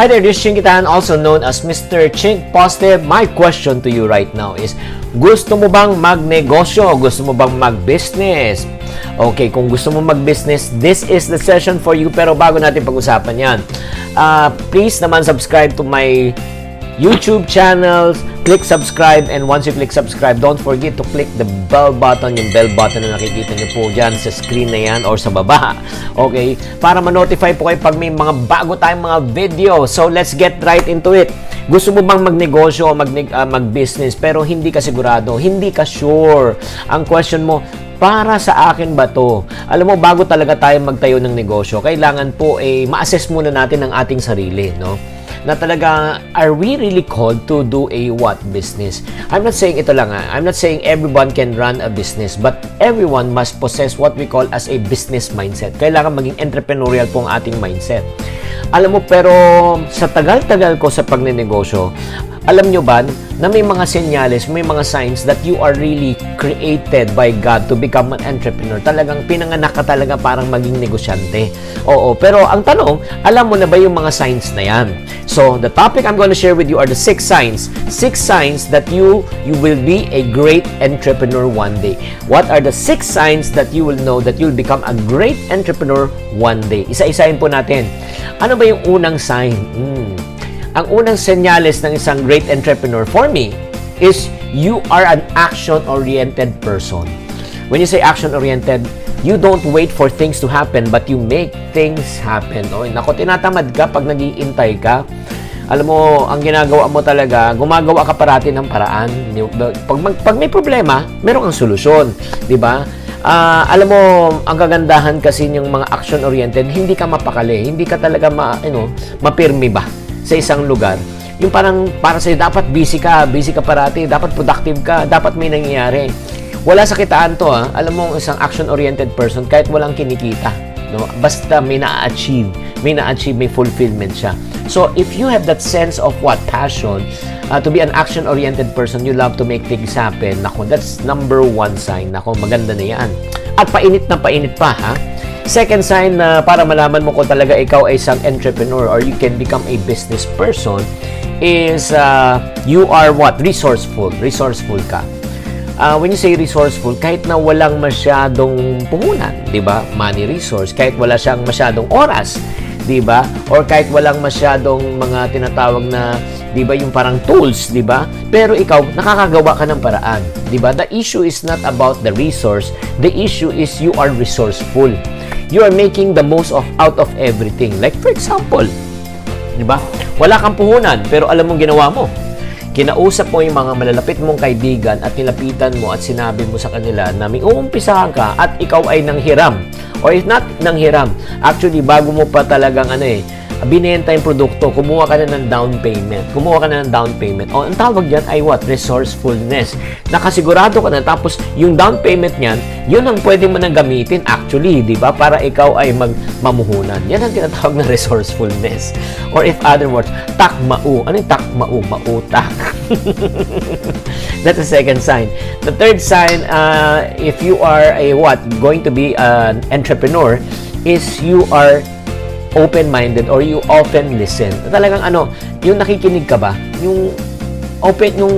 Hi there, this is Chinkitan, also known as Mr. Chink Positive. My question to you right now is, gusto mo bang magnegosyo? Gusto mo bang mag-business? Okay, kung gusto mo mag-business, this is the session for you. Pero bago natin pag-usapan yan, please naman subscribe to my YouTube channels, click subscribe, and once you click subscribe, don't forget to click the bell button, yung bell button na nakikita nyo po dyan sa screen na yan or sa baba. Okay? Para ma-notify po kayo pag may mga bago tayong mga video. So, let's get right into it. Gusto mo bang magnegosyo o mag-business pero hindi ka sigurado, hindi ka sure? Ang question mo, para sa akin ba to? Alam mo, bago talaga tayo magtayo ng negosyo, kailangan po ma-assess muna natin ang ating sarili, no? Na talaga, are we really called to do a what business? I'm not saying ito lang I'm not saying everyone can run a business, but everyone must possess what we call as a business mindset. Kailangan maging entrepreneurial po ang ating mindset. Alam mo, pero sa tagal-tagal ko sa pagnenegosyo, alam nyo ba na may mga senyales, may mga signs that you are really created by God to become an entrepreneur. Talagang pinanganak ka talaga parang maging negosyante. Oo, pero ang tanong, alam mo na ba yung mga signs na yan? So, the topic I'm going to share with you are the 6 signs. 6 signs that you will be a great entrepreneur one day. What are the 6 signs that you will know that you'll become a great entrepreneur one day? Isa-isahin po natin. Ano ba yung unang sign? Ang unang senyales ng isang great entrepreneur for me is you are an action-oriented person. When you say action-oriented, you don't wait for things to happen but you make things happen. Nako, tinatamad ka pag nag-iintay ka. Alam mo, ang ginagawa mo talaga, gumagawa ka parati ng paraan. Pag may problema, meron kang solusyon. Diba? Alam mo, ang kagandahan kasi ng mga action-oriented, hindi ka mapakali. Hindi ka talaga mapirmi ba sa isang lugar. Yung parang para sa'yo, dapat busy ka parati, dapat productive ka, dapat may nangyayari. Wala sa kitaan to, Alam mo, isang action-oriented person, kahit walang kinikita, no? Basta may na-achieve, may fulfillment siya. So, if you have that sense of passion, to be an action-oriented person, you love to make things happen, nako, that's number 1 sign. Nako, maganda na yan. At painit na painit pa, Second sign na para malaman mo kung talaga ikaw ay isang entrepreneur or you can become a business person is you are resourceful. Resourceful ka. When you say resourceful, kahit na walang masyadong puhunan, di ba? Money resource. Kahit wala siyang masyadong oras, di ba? Or kahit walang masyadong mga tinatawag na, di ba, yung parang tools, di ba? Pero ikaw, nakakagawa ka ng paraan, di ba? The issue is not about the resource. The issue is you are resourceful. You are making the most out of everything. Like for example, di ba? Wala kang puhunan, pero alam mong ginawa mo. Kinausap mo yung mga malalapit mong kaibigan at nilapitan mo at sinabi mo sa kanila na may uumpisahan ka at ikaw ay nanghiram. Or if not nanghiram, actually bago mo pa talagang binenta yung produkto, kumuha ka na ng down payment. O, ang tawag dyan ay resourcefulness. Nakasigurado ka na, tapos yung down payment niyan, yun ang pwede mo nang gamitin actually, di ba? Para ikaw ay mamuhunan. Yan ang tinatawag na resourcefulness. Or if other words, takmau. Ano yung takmau? Mautak. That's the second sign. The third sign, if you are going to be an entrepreneur, is you are open-minded or you often listen. Talagang yung nakikinig ka ba? Yung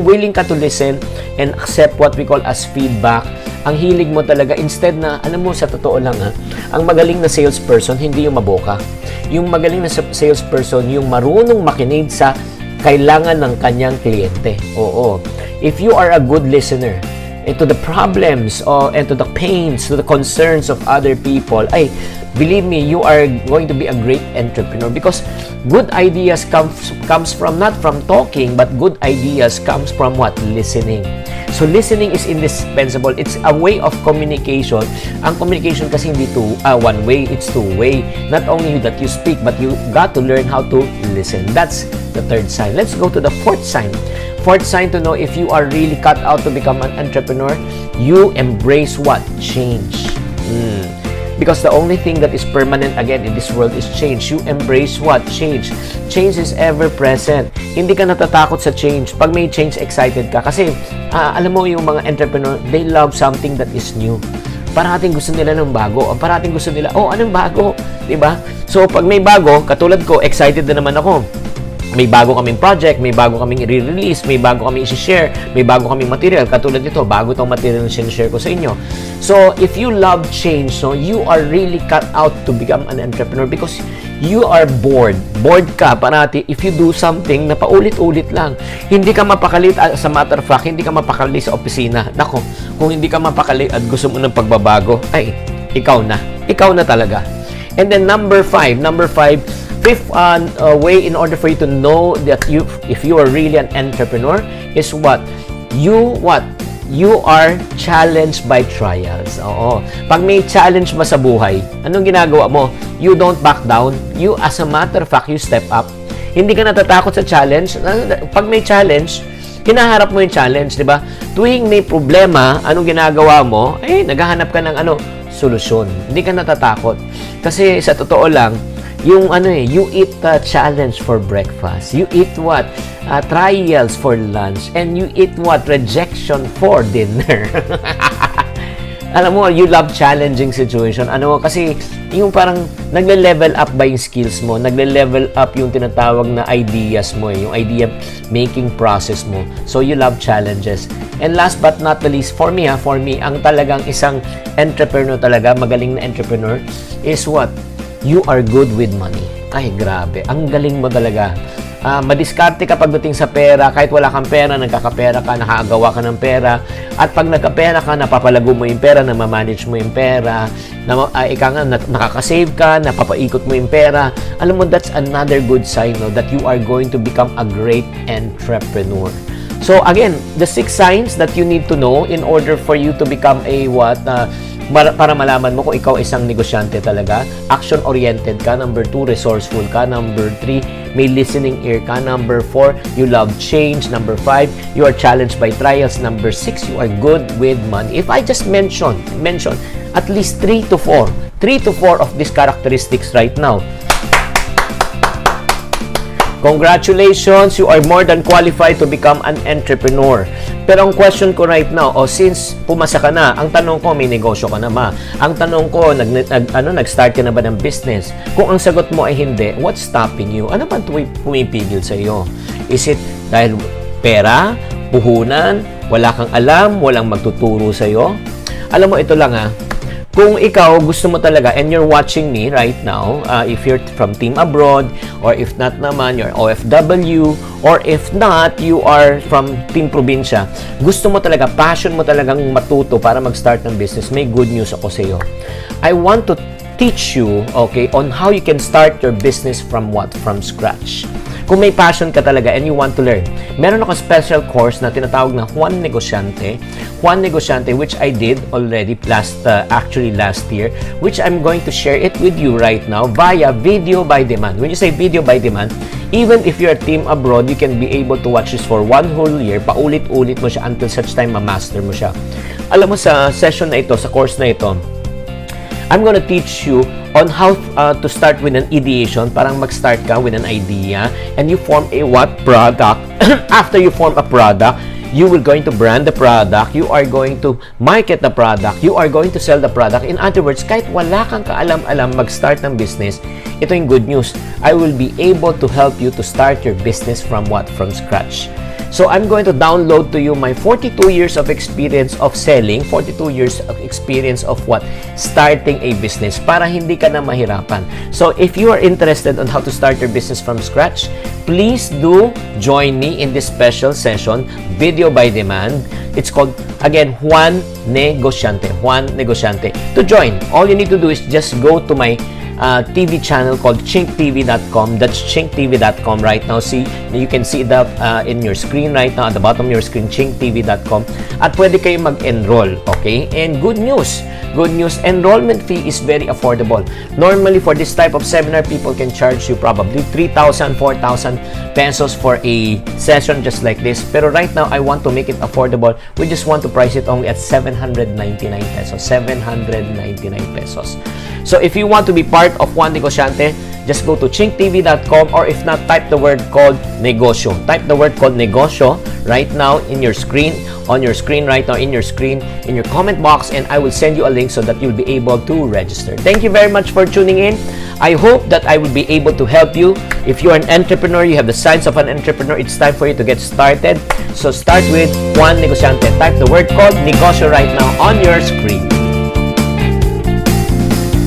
willing ka to listen and accept what we call as feedback. Ang hilig mo talaga, instead na, alam mo, sa totoo lang ang magaling na salesperson, hindi yung maboka. Yung magaling na salesperson, yung marunong makinig sa kailangan ng kanyang kliyente. Oo. If you are a good listener, to the problems and to the pains, to the concerns of other people, believe me, you are going to be a great entrepreneur because good ideas comes from not from talking, but good ideas comes from listening. So listening is indispensable. It's a way of communication. Ang communication kasi hindi one way, it's two way. Not only that you speak, but you got to learn how to listen. That's the third sign. Let's go to the fourth sign. Fourth sign to know if you are really cut out to become an entrepreneur, you embrace change. Because the only thing that is permanent again in this world is change. You embrace change. Change is ever present. Hindi ka natatakot sa change. Pag may change, excited ka. Kasi, alam mo, yung mga entrepreneur, they love something that is new. Parating gusto nila ng bago. Parating gusto nila, anong bago? Diba? So, pag may bago, katulad ko, excited na naman ako. may bago kaming project, may bago kaming i-release, may bago kaming i-share, may bago kaming material. Katulad nito, bago itong material na share ko sa inyo. So, if you love change, so you are really cut out to become an entrepreneur because you are bored. Bored ka parati if you do something na paulit-ulit lang. Hindi ka mapakali, as a matter of fact, hindi ka mapakali sa opisina. Nako, kung hindi ka mapakali at gusto mo ng pagbabago, ay, ikaw na. Ikaw na talaga. And then number five, fifth way in order for you to know that if you are really an entrepreneur is what? You are challenged by trials. Oo. Pag may challenge mo sa buhay, anong ginagawa mo? You don't back down. You, as a matter of fact, you step up. Hindi ka natatakot sa challenge. Pag may challenge, hinaharap mo yung challenge, di ba? Tuwing may problema, anong ginagawa mo? Naghahanap ka ng solusyon. Hindi ka natatakot. Kasi sa totoo lang, yung you eat challenge for breakfast. You eat what? Trials for lunch. And you eat what? Rejection for dinner. Alam mo, you love challenging situation. Kasi yung parang nagle-level up ba yung skills mo? Nagle-level up yung tinatawag na ideas mo, yung idea making process mo. So, you love challenges. And last but not the least, for me, ang talagang isang entrepreneur talaga, magaling na entrepreneur, is what? You are good with money. Ay, grabe. Ang galing mo talaga. Madiskarte ka pagdating sa pera. Kahit wala kang pera, nagkakapera ka, nakagawa ka ng pera. At pag nagkapera ka, napapalago mo yung pera, namamanage mo yung pera, nakakasave ka, napapaikot mo yung pera. Alam mo, that's another good sign, no, that you are going to become a great entrepreneur. So, again, the 6 signs that you need to know in order for you to become a para malaman mo kung ikaw isang negosyante talaga. Action-oriented ka. Number 2, resourceful ka. Number 3, may listening ear ka. Number 4, you love change. Number 5, you are challenged by trials. Number 6, you are good with money. If I just mention at least 3 to 4 of these characteristics right now, congratulations, you are more than qualified to become an entrepreneur. Pero ang question ko right now, since pumasa ka na, ang tanong ko, may negosyo ka na ba? Ang tanong ko, nag-start ka na ba ng business? Kung ang sagot mo ay hindi, what's stopping you? Ano ba pumipigil sa iyo? Is it dahil pera, puhunan, wala kang alam, walang magtuturo sa iyo? Alam mo, ito lang kung ikaw gusto mo talaga and you're watching me right now, if you're from Team Abroad, or if not naman, you're OFW, or if not, you are from Team Probinsya, gusto mo talaga, passion mo talagang matuto para mag-start ng business, may good news ako sa iyo. I want to teach you, on how you can start your business from scratch. Kung may passion ka talaga and you want to learn, meron ako special course na tinatawag na Juan Negosyante, which I did already last year, which I'm going to share it with you right now via video by demand. When you say video by demand, even if you're a Team Abroad, you can be able to watch this for 1 whole year, paulit-ulit mo siya until such time ma-master mo siya. Alam mo, sa session na ito, sa course na ito, I'm gonna teach you on how to start with an ideation. Parang mag-start ka with an idea and you form a product. After you form a product, you will going to brand the product, you are going to market the product, you are going to sell the product. In other words, kahit wala kang kaalam-alam mag-start ng business, ito yung good news. I will be able to help you to start your business from scratch. So, I'm going to download to you my 42 years of experience of selling, 42 years of experience of starting a business para hindi ka na mahirapan. So, if you are interested on how to start your business from scratch, please do join me in this special session, video by demand. It's called, again, Juan Negosyante. To join, all you need to do is just go to my TV channel called chinktv.com. That's chinktv.com right now. See, you can see that in your screen right now, at the bottom of your screen, chinktv.com. At pwede kayo mag-enroll, okay? And good news, enrollment fee is very affordable. Normally, for this type of seminar, people can charge you probably 3,000, 4,000 pesos for a session just like this. Pero right now, I want to make it affordable. We just want to price it only at 799 pesos. 799 pesos. So, if you want to be part of Juan Negosyante, just go to chinktv.com, or if not, type the word called negosyo. Type the word called negosyo right now in your screen, on your screen right now, in your screen, in your comment box, and I will send you a link so that you'll be able to register. Thank you very much for tuning in. I hope that I will be able to help you. If you're an entrepreneur, you have the signs of an entrepreneur, it's time for you to get started. So start with Juan Negociante. Type the word called negosyo right now on your screen.